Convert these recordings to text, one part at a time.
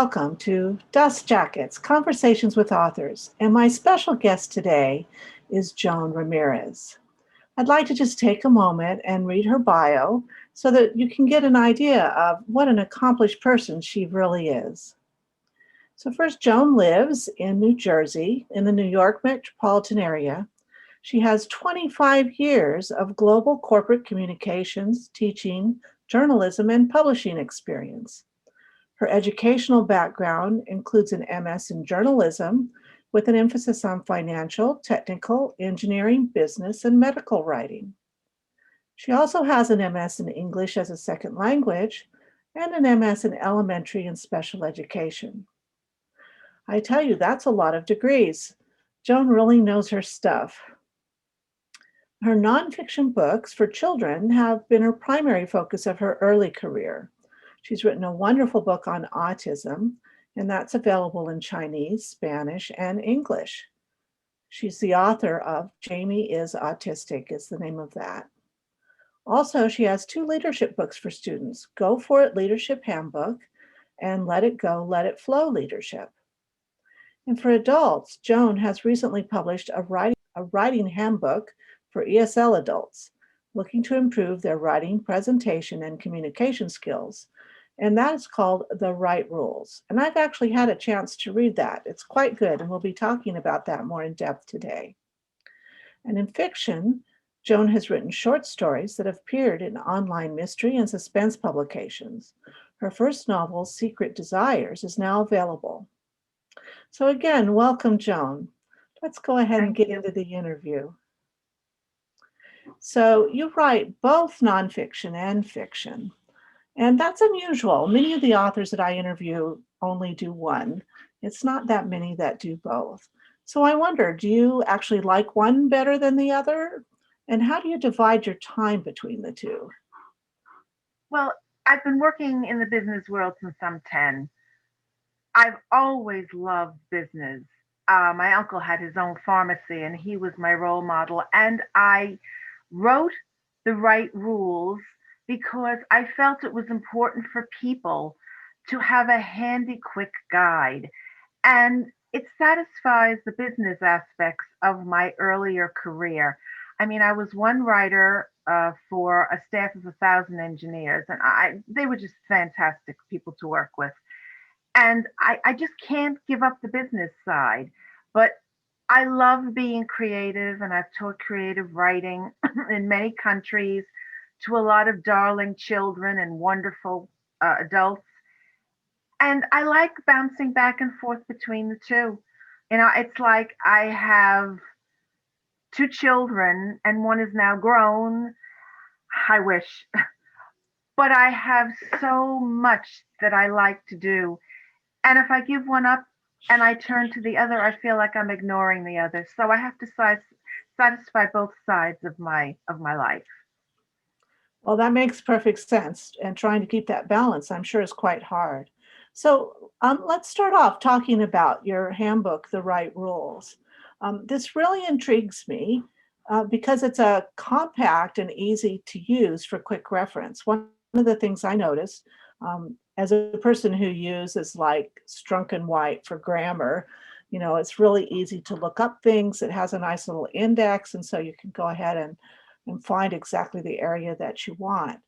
welcome to Dust Jackets, Conversations with Authors. And my special guest today is Joan Ramirez. I'd like to just take a moment and read her bio so that you can get an idea of what an accomplished person she really is. So first, Joan lives in New Jersey, in the New York metropolitan area. She has 25 years of global corporate communications, teaching, journalism, and publishing experience. Her educational background includes an MS in journalism with an emphasis on financial, technical, engineering, business, and medical writing. She also has an MS in English as a second language and an MS in elementary and special education. I tell you, that's a lot of degrees. Joan really knows her stuff. Her nonfiction books for children have been her primary focus of her early career. She's written a wonderful book on autism, and that's available in Chinese, Spanish, and English. She's the author of Jamie is Autistic, is the name of that. Also, she has two leadership books for students, Go For It Leadership Handbook and Let It Go, Let It Flow Leadership. And for adults, Joan has recently published a writing handbook for ESL adults looking to improve their writing, presentation, and communication skills. And that is called The Right Rules. And I've actually had a chance to read that. It's quite good, and we'll be talking about that more in depth today. And in fiction, Joan has written short stories that have appeared in online mystery and suspense publications. Her first novel, Secret Desires, is now available. So again, welcome, Joan. Let's go ahead and get into the interview. So you write both nonfiction and fiction. And that's unusual. Many of the authors that I interview only do one. It's not that many that do both. So I wonder, do you actually like one better than the other? And how do you divide your time between the two? Well, I've been working in the business world since I'm 10. I've always loved business. My uncle had his own pharmacy and he was my role model. And I wrote The Right Rules because I felt it was important for people to have a handy, quick guide. And it satisfies the business aspects of my earlier career. I mean, I was one writer for a staff of 1,000 engineers, and they were just fantastic people to work with. And I just can't give up the business side. But I love being creative, and I've taught creative writing in many countries to a lot of darling children and wonderful adults. And I like bouncing back and forth between the two. It's like I have two children, and one is now grown. I wish. But I have so much that I like to do. And if I give one up and I turn to the other, I feel like I'm ignoring the other. So I have to satisfy both sides of my life. Well, that makes perfect sense. And trying to keep that balance, I'm sure, is quite hard. So let's start off talking about your handbook, The Right Rules. This really intrigues me because it's a compact and easy to use for quick reference. One of the things I noticed as a person who uses like Strunk and White for grammar, it's really easy to look up things. It has a nice little index, and so you can go ahead and find exactly the area that you want.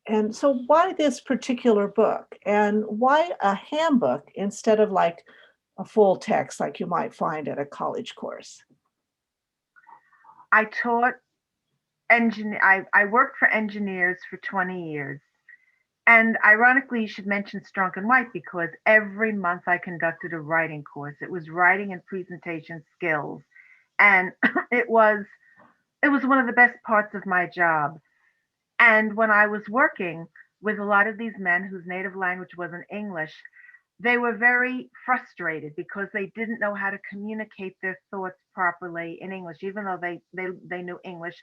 And so why this particular book, and why a handbook instead of like a full text like you might find at a college course? I taught I worked for engineers for 20 years. And ironically, you should mention Strunk and White because every month I conducted a writing course. It was writing and presentation skills. And it was one of the best parts of my job. And when I was working with a lot of these men whose native language wasn't English, they were very frustrated because they didn't know how to communicate their thoughts properly in English, even though they knew English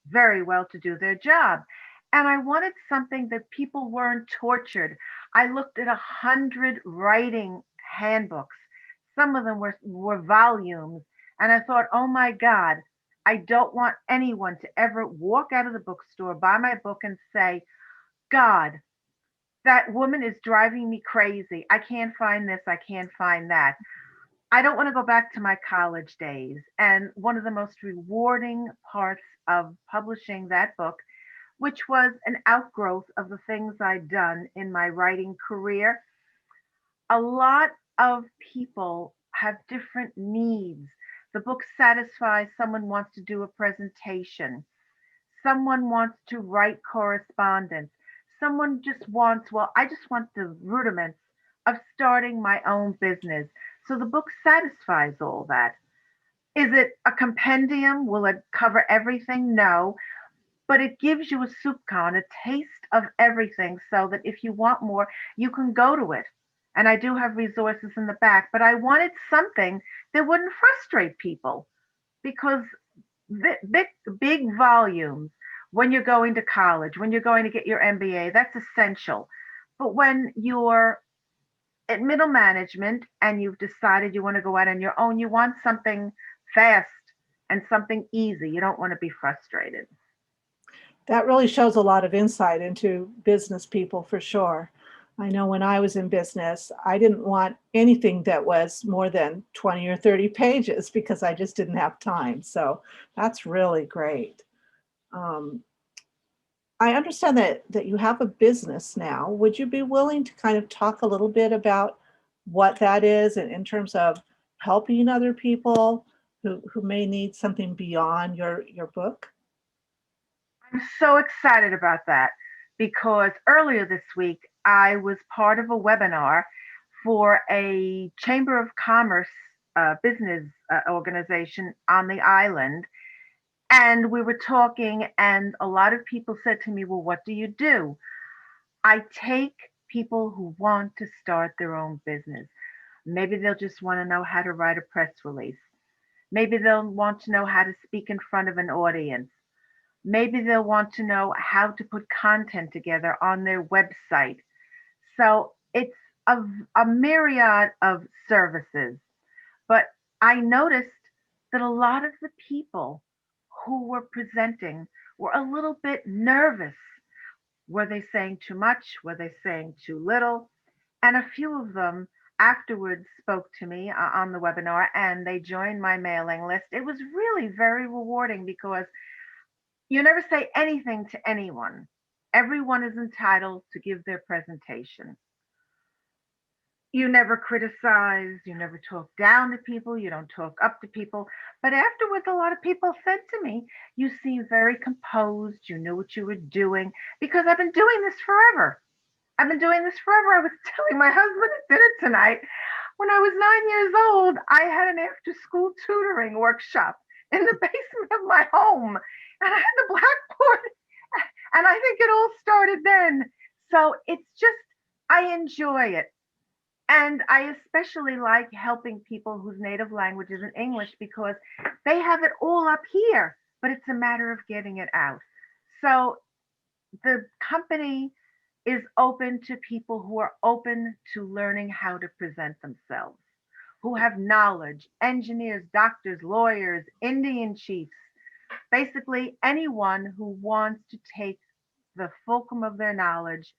very well to do their job. And I wanted something that people weren't tortured. I looked at 100 writing handbooks. Some of them were volumes. And I thought, oh my God, I don't want anyone to ever walk out of the bookstore, buy my book, and say, God, That woman is driving me crazy. I can't find this, I can't find that. I don't want to go back to my college days. And one of the most rewarding parts of publishing that book, which was an outgrowth of the things I'd done in my writing career, a lot of people have different needs. The book satisfies someone wants to do a presentation, someone wants to write correspondence, someone just wants, well, I just want the rudiments of starting my own business. So the book satisfies all that. Is it a compendium? Will it cover everything? No, but it gives you a soup can, a taste of everything, so that if you want more, you can go to it. And I do have resources in the back, but I wanted something that wouldn't frustrate people because big, big volumes when you're going to college, when you're going to get your MBA, that's essential. But when you're at middle management and you've decided you want to go out on your own, you want something fast and something easy. You don't want to be frustrated. That really shows a lot of insight into business people for sure. I know when I was in business, I didn't want anything that was more than 20 or 30 pages because I just didn't have time. So that's really great. Um, I understand that you have a business now. Would you be willing to kind of talk a little bit about what that is in terms of helping other people who may need something beyond your book? I'm so excited about that because earlier this week I was part of a webinar for a Chamber of Commerce business organization on the island. And we were talking, and a lot of people said to me, well, what do you do? I take people who want to start their own business. Maybe they'll just want to know how to write a press release. Maybe they'll want to know how to speak in front of an audience. Maybe they'll want to know how to put content together on their website. So it's a, a myriad of services. But I noticed that a lot of the people who were presenting were a little bit nervous. Were they saying too much? Were they saying too little? And a few of them afterwards spoke to me on the webinar and they joined my mailing list. It was really very rewarding because you never say anything to anyone. Everyone is entitled to give their presentation. You never criticize, you never talk down to people, you don't talk up to people. But afterwards, a lot of people said to me, you seem very composed, you knew what you were doing, because I've been doing this forever. I've been doing this forever. I was telling my husband at dinner tonight, when I was 9 years old, I had an after school tutoring workshop in the basement of my home. And I had the blackboard. And I think it all started then. So it's just, I enjoy it. And I especially like helping people whose native language isn't English because they have it all up here, but it's a matter of getting it out. So the company is open to people who are open to learning how to present themselves, who have knowledge, engineers, doctors, lawyers, Indian chiefs, basically anyone who wants to take the fulcrum of their knowledge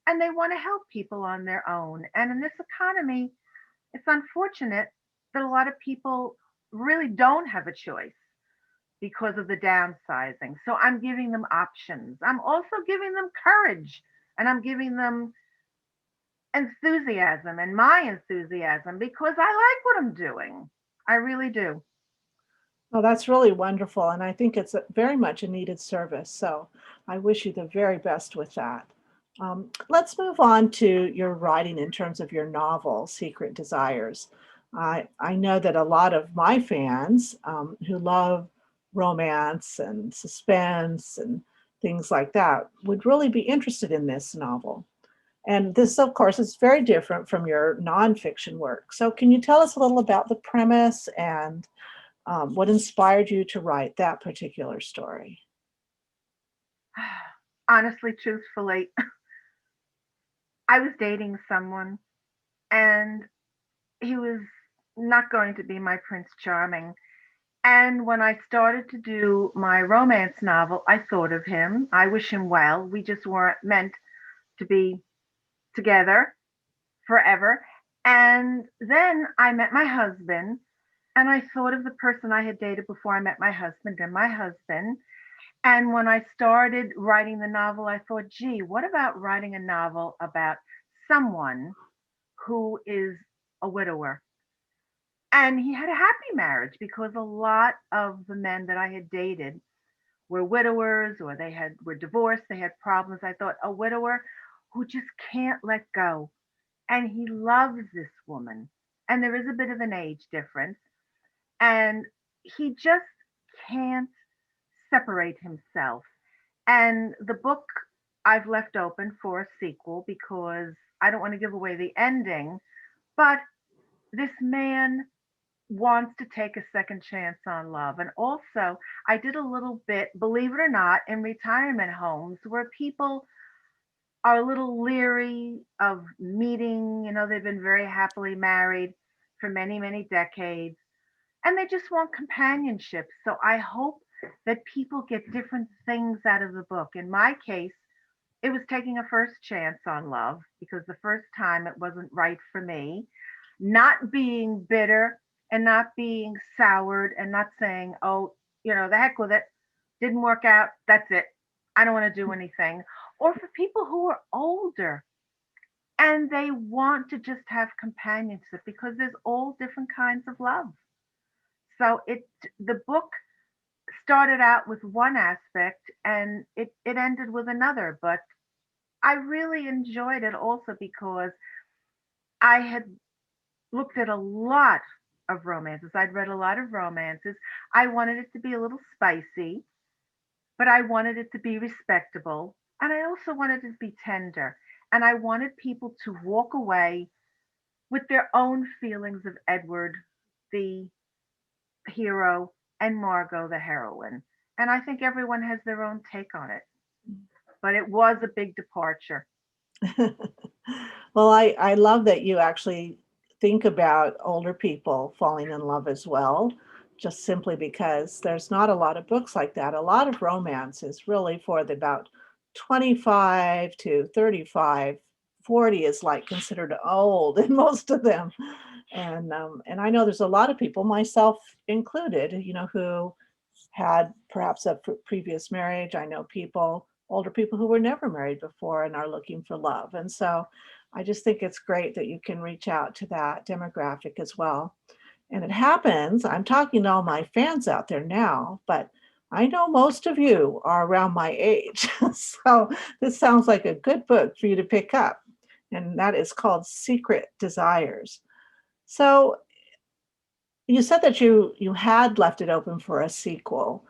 and they want to help people on their own. And in this economy, it's unfortunate that a lot of people really don't have a choice because of the downsizing. So I'm giving them options. I'm also giving them courage and I'm giving them enthusiasm and my enthusiasm because I like what I'm doing. I really do. Oh, that's really wonderful. And I think it's very much a needed service. So I wish you the very best with that. Let's move on to your writing in terms of your novel, Secret Desires. I know that a lot of my fans who love romance and suspense and things like that would really be interested in this novel. And this, of course, is very different from your nonfiction work. So can you tell us a little about the premise and what inspired you to write that particular story? Honestly, truthfully, I was dating someone and he was not going to be my Prince Charming. And when I started to do my romance novel, I thought of him. I wish him well. We just weren't meant to be together forever. And then I met my husband, and I thought of the person I had dated before I met my husband and my husband. And when I started writing the novel, I thought, gee, what about writing a novel about someone who is a widower? And he had a happy marriage because a lot of the men that I had dated were widowers or they had were divorced, they had problems. I thought a widower who just can't let go. And he loves this woman. And there is a bit of an age difference. And he just can't separate himself. And the book I've left open for a sequel because I don't want to give away the ending, but this man wants to take a second chance on love. And also, I did a little bit, believe it or not, in retirement homes where people are a little leery of meeting. They've been very happily married for many, many decades, and they just want companionship. So I hope that people get different things out of the book. In my case, it was taking a first chance on love because the first time it wasn't right for me, not being bitter and not being soured and not saying, oh, the heck with it, didn't work out, that's it, I don't want to do anything. Or for people who are older and they want to just have companionship because there's all different kinds of love. So the book started out with one aspect and it ended with another, but I really enjoyed it also because I had looked at a lot of romances. I'd read a lot of romances. I wanted it to be a little spicy, but I wanted it to be respectable. And I also wanted it to be tender. And I wanted people to walk away with their own feelings of Edward, the hero, and Margot, the heroine. And I think everyone has their own take on it. But it was a big departure. Well, I love that you actually think about older people falling in love as well, just simply because there's not a lot of books like that. A lot of romance is really for the about 25 to 35. 40 is like considered old in most of them. And I know there's a lot of people, myself included, who had perhaps a previous marriage. I know people, older people who were never married before and are looking for love. And so I just think it's great that you can reach out to that demographic as well. And it happens, I'm talking to all my fans out there now, but I know most of you are around my age. So this sounds like a good book for you to pick up. And that is called Secret Desires. So you said that you had left it open for a sequel.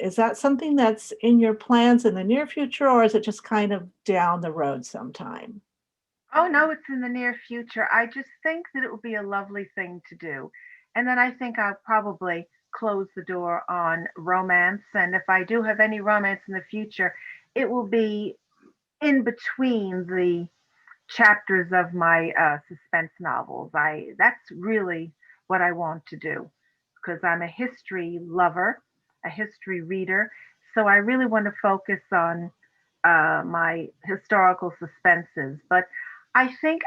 Is that something that's in your plans in the near future, or is it just kind of down the road sometime? Oh, no, it's in the near future. I just think that it would be a lovely thing to do. And then I think I'll probably close the door on romance. And if I do have any romance in the future, it will be in between the chapters of my suspense novels. I That's really what I want to do because I'm a history lover, a history reader. So I really want to focus on my historical suspenses. But I think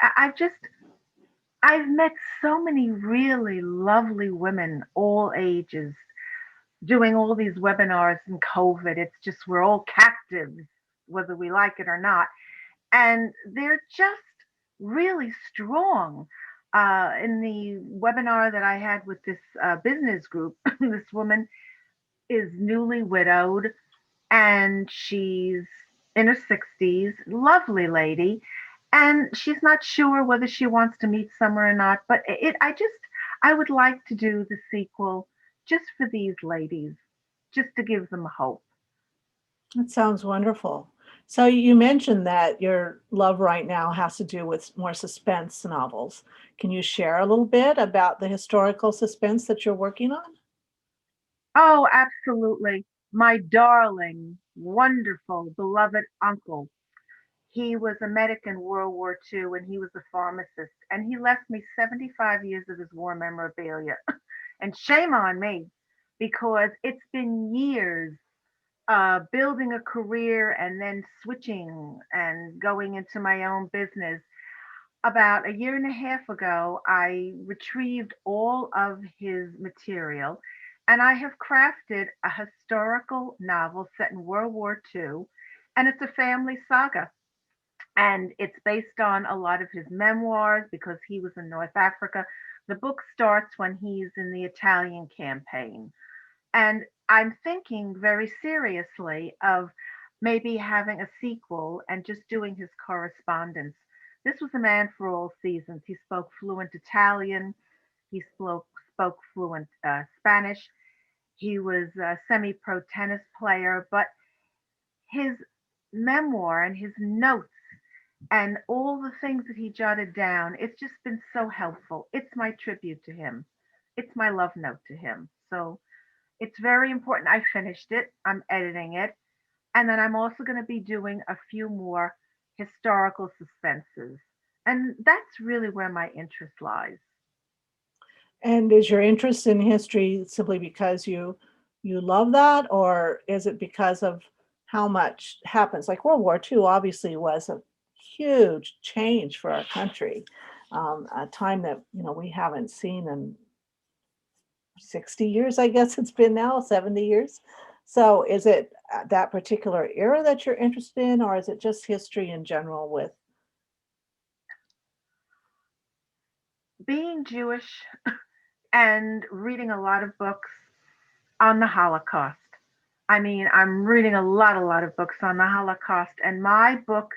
I've met so many really lovely women, all ages, doing all these webinars in COVID. It's just we're all captives, whether we like it or not, and they're just really strong. In the webinar that I had with this business group, this woman is newly widowed and she's in her 60s, lovely lady, and she's not sure whether she wants to meet someone or not. But I would like to do the sequel just for these ladies, just to give them hope. That sounds wonderful. So you mentioned that your love right now has to do with more suspense novels. Can you share a little bit about the historical suspense that you're working on? Oh, absolutely. My darling, wonderful, beloved uncle. He was a medic in World War II and he was a pharmacist. And he left me 75 years of his war memorabilia. And shame on me because it's been years building a career and then switching and going into my own business. About a year and a half ago, I retrieved all of his material and I have crafted a historical novel set in World War II. And it's a family saga. And it's based on a lot of his memoirs because he was in North Africa. The book starts when he's in the Italian campaign. And I'm thinking very seriously of maybe having a sequel and just doing his correspondence. This was a man for all seasons. He spoke fluent Italian, spoke fluent Spanish. He was a semi pro tennis player, but his memoir and his notes and all the things that he jotted down, it's just been so helpful. It's my tribute to him, it's my love note to him. So it's very important. I finished it, I'm editing it, and then I'm also going to be doing a few more historical suspenses. And that's really where my interest lies. And is your interest in history simply because you love that, or is it because of how much happens? Like World War II obviously was a huge change for our country, a time that we haven't seen in 60 years, I guess it's been now, 70 years. So is it that particular era that you're interested in, or is it just history in general with? Being Jewish and reading a lot of books on the Holocaust. I mean, I'm reading a lot of books on the Holocaust, and my book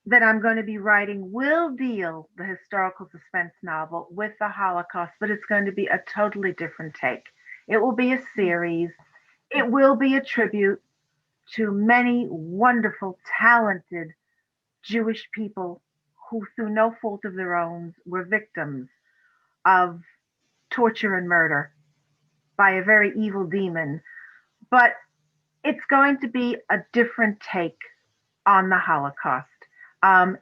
that I'm going to be writing will deal the historical suspense novel with the Holocaust, but it's going to be a totally different take. It will be a series. It will be a tribute to many wonderful, talented Jewish people who, through no fault of their own, were victims of torture and murder by a very evil demon. But it's going to be a different take on the Holocaust.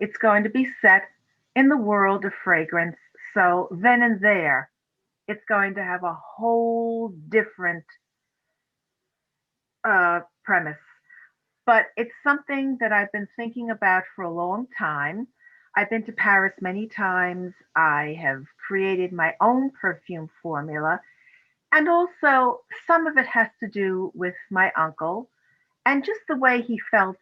It's going to be set in the world of fragrance. So then and there, it's going to have a whole different premise. But it's something that I've been thinking about for a long time. I've been to Paris many times. I have created my own perfume formula. And also, some of it has to do with my uncle and just the way he felt.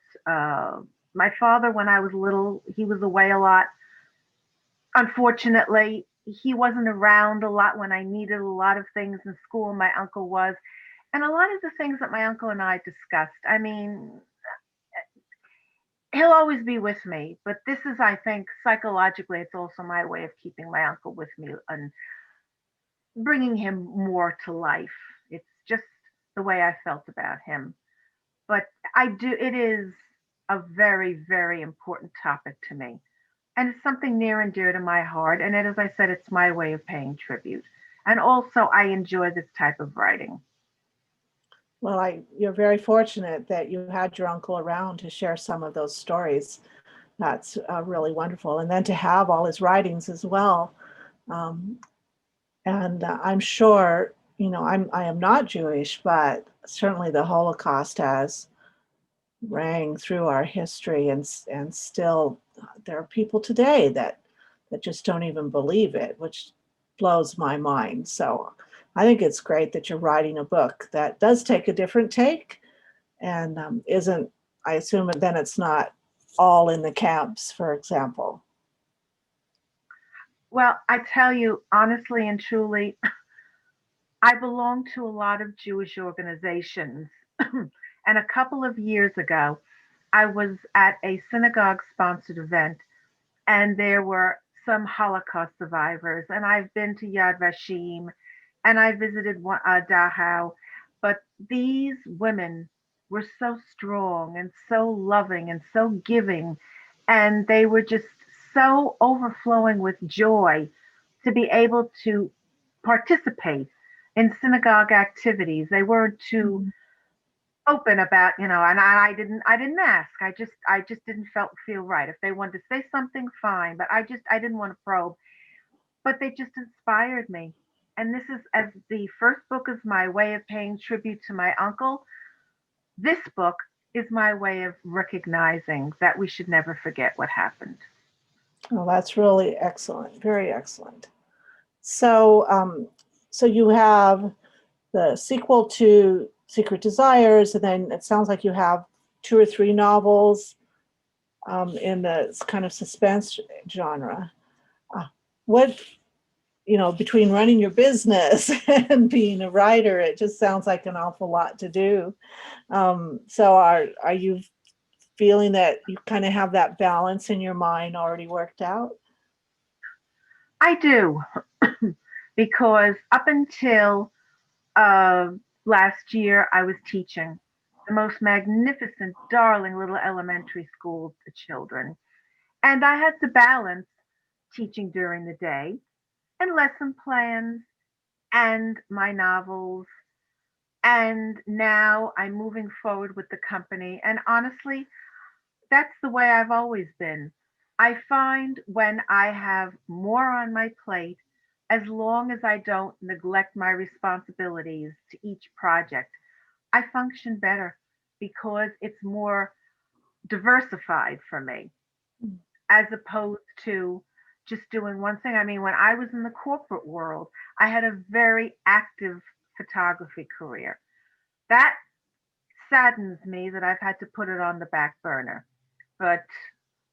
My father, when I was little, he was away a lot. Unfortunately, he wasn't around a lot when I needed a lot of things in school. My uncle was. And a lot of the things that my uncle and I discussed, I mean, he'll always be with me. But this is, I think, psychologically, it's also my way of keeping my uncle with me and bringing him more to life. It's just the way I felt about him. But it is a very, very important topic to me. And it's something near and dear to my heart. And as I said, it's my way of paying tribute. And also, I enjoy this type of writing. Well, you're very fortunate that you had your uncle around to share some of those stories. That's really wonderful. And then to have all his writings as well. Um, and I'm sure, I am not Jewish, but certainly the Holocaust has rang through our history, and still there are people today that just don't even believe it, which blows my mind. So I think it's great that you're writing a book that does take a different take and isn't, I assume then it's not all in the camps, for example. Well, I tell you honestly and truly, I belong to a lot of Jewish organizations. And a couple of years ago, I was at a synagogue sponsored event, and there were some Holocaust survivors. And I've been to Yad Vashem and I visited Dachau. But these women were so strong and so loving and so giving. And they were just so overflowing with joy to be able to participate in synagogue activities. They weren't too open about, and I didn't ask. I just didn't feel right. If they wanted to say something, fine, but I didn't want to probe. But they just inspired me. And this is, as the first book is my way of paying tribute to my uncle, this book is my way of recognizing that we should never forget what happened. Well, that's really excellent, very excellent. So, so you have the sequel to Secret Desires, and then it sounds like you have 2 or 3 novels in the kind of suspense genre. What, between running your business and being a writer, it just sounds like an awful lot to do. So are you feeling that you kind of have that balance in your mind already worked out? I do, because up until uh, last year, I was teaching the most magnificent, darling little elementary school to children. And I had to balance teaching during the day and lesson plans and my novels. And now I'm moving forward with the company. And honestly, that's the way I've always been. I find when I have more on my plate, as long as I don't neglect my responsibilities to each project, I function better because it's more diversified for me as opposed to just doing one thing. I mean, when I was in the corporate world, I had a very active photography career. That saddens me that I've had to put it on the back burner. But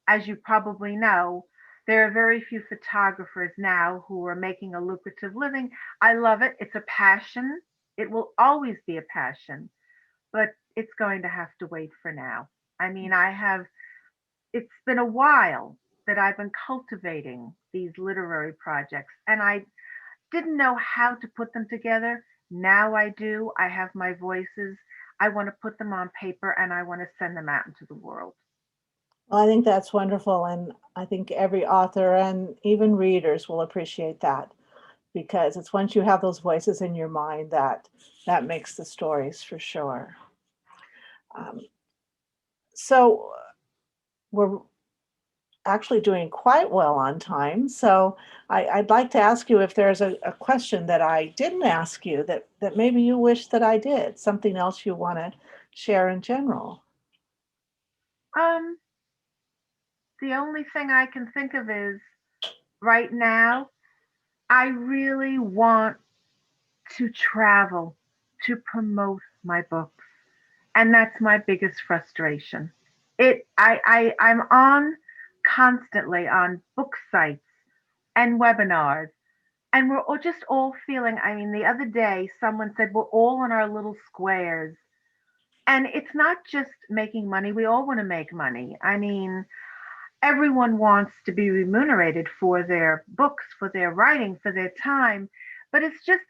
as you probably know, there are very few photographers now who are making a lucrative living. I love it. It's a passion. It will always be a passion, but it's going to have to wait for now. I mean, it's been a while that I've been cultivating these literary projects, and I didn't know how to put them together. Now I do. I have my voices. I want to put them on paper and I want to send them out into the world. Well, I think that's wonderful, and I think every author and even readers will appreciate that, because it's once you have those voices in your mind that makes the stories for sure. Um, so we're actually doing quite well on time. So I'd like to ask you if there's a question that I didn't ask you that maybe you wish that I did, something else you want to share in general. Um, the only thing I can think of is right now, I really want to travel to promote my books. And that's my biggest frustration. I'm on constantly on book sites and webinars, and we're all just all feeling. I mean, the other day someone said we're all in our little squares, and it's not just making money. We all want to make money. I mean, everyone wants to be remunerated for their books, for their writing, for their time, but it's just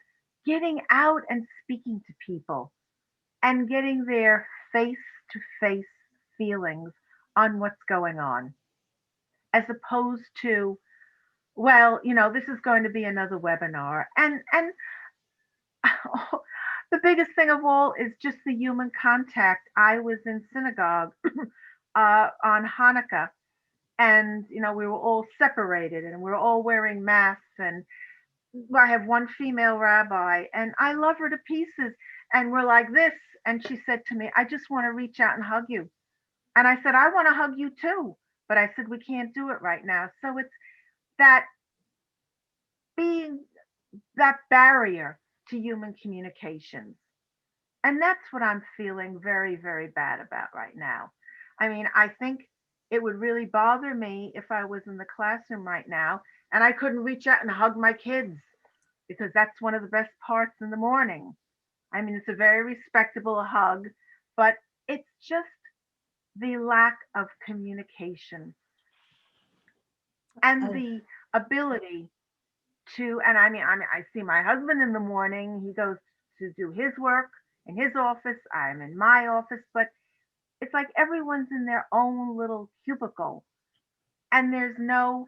getting out and speaking to people and getting their face to face feelings on what's going on, as opposed to, well, this is going to be another webinar. And the biggest thing of all is just the human contact. I was in synagogue on Hanukkah, and we were all separated and we were all wearing masks, and I have one female rabbi and I love her to pieces, and we're like this, and she said to me, I just want to reach out and hug you. And I said, I want to hug you too, but I said we can't do it right now. So it's that being that barrier to human communications. And that's what I'm feeling very, very bad about right now. I mean, I think it would really bother me if I was in the classroom right now and I couldn't reach out and hug my kids, because that's one of the best parts in the morning. I mean, it's a very respectable hug, but it's just the lack of communication and I, the ability to, and I see my husband in the morning, he goes to do his work in his office, I'm in my office, but it's like everyone's in their own little cubicle, and there's no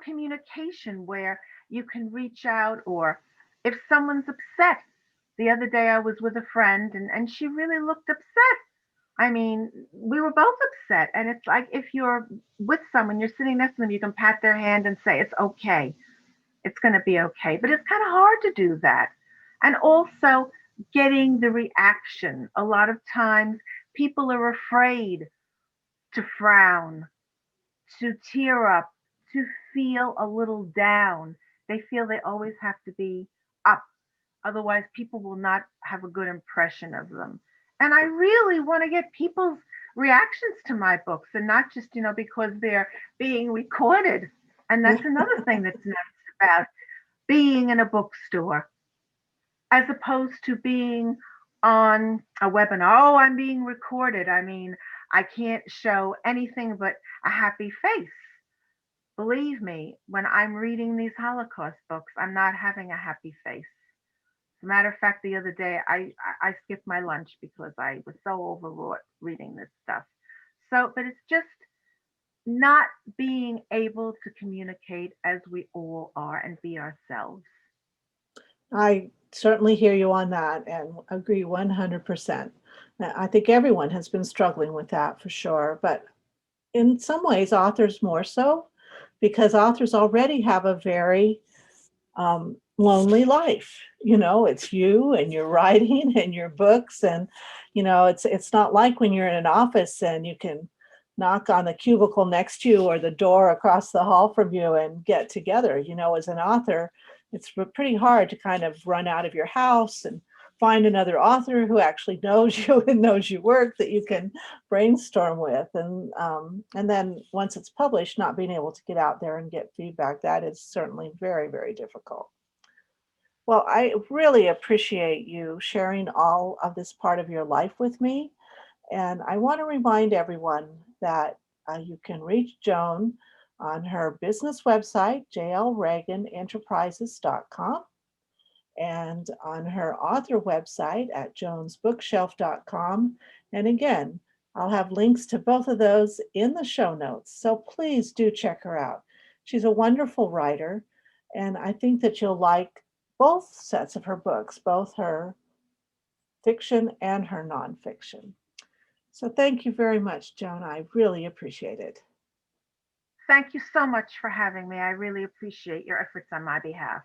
communication where you can reach out, or if someone's upset. The other day I was with a friend, and she really looked upset. I mean, we were both upset. And it's like, if you're with someone, you're sitting next to them, you can pat their hand and say, it's okay. It's going to be okay. But it's kind of hard to do that. And also getting the reaction. A lot of times people are afraid to frown, to tear up, to feel a little down. They feel they always have to be up. Otherwise, people will not have a good impression of them. And I really want to get people's reactions to my books and not just, because they're being recorded. And that's another thing that's nice about being in a bookstore as opposed to being on a webinar. Oh, I'm being recorded. I mean, I can't show anything but a happy face. Believe me, when I'm reading these Holocaust books, I'm not having a happy face. As a matter of fact, the other day I skipped my lunch because I was so overwrought reading this stuff. So, but it's just not being able to communicate as we all are and be ourselves. I certainly hear you on that and agree 100%. I think everyone has been struggling with that for sure, but in some ways, authors more so, because authors already have a very lonely life. It's you and your writing and your books, and it's not like when you're in an office and you can knock on the cubicle next to you or the door across the hall from you and get together. As an author, it's pretty hard to kind of run out of your house and find another author who actually knows you and knows your work that you can brainstorm with, and then once it's published, not being able to get out there and get feedback, that is certainly very, very difficult. Well, I really appreciate you sharing all of this part of your life with me. And I want to remind everyone that you can reach Joan on her business website, jlregenenterprises.com, and on her author website at jonesbookshelf.com. And again, I'll have links to both of those in the show notes. So please do check her out. She's a wonderful writer, and I think that you'll like both sets of her books, both her fiction and her nonfiction. So thank you very much, Joan. I really appreciate it. Thank you so much for having me. I really appreciate your efforts on my behalf.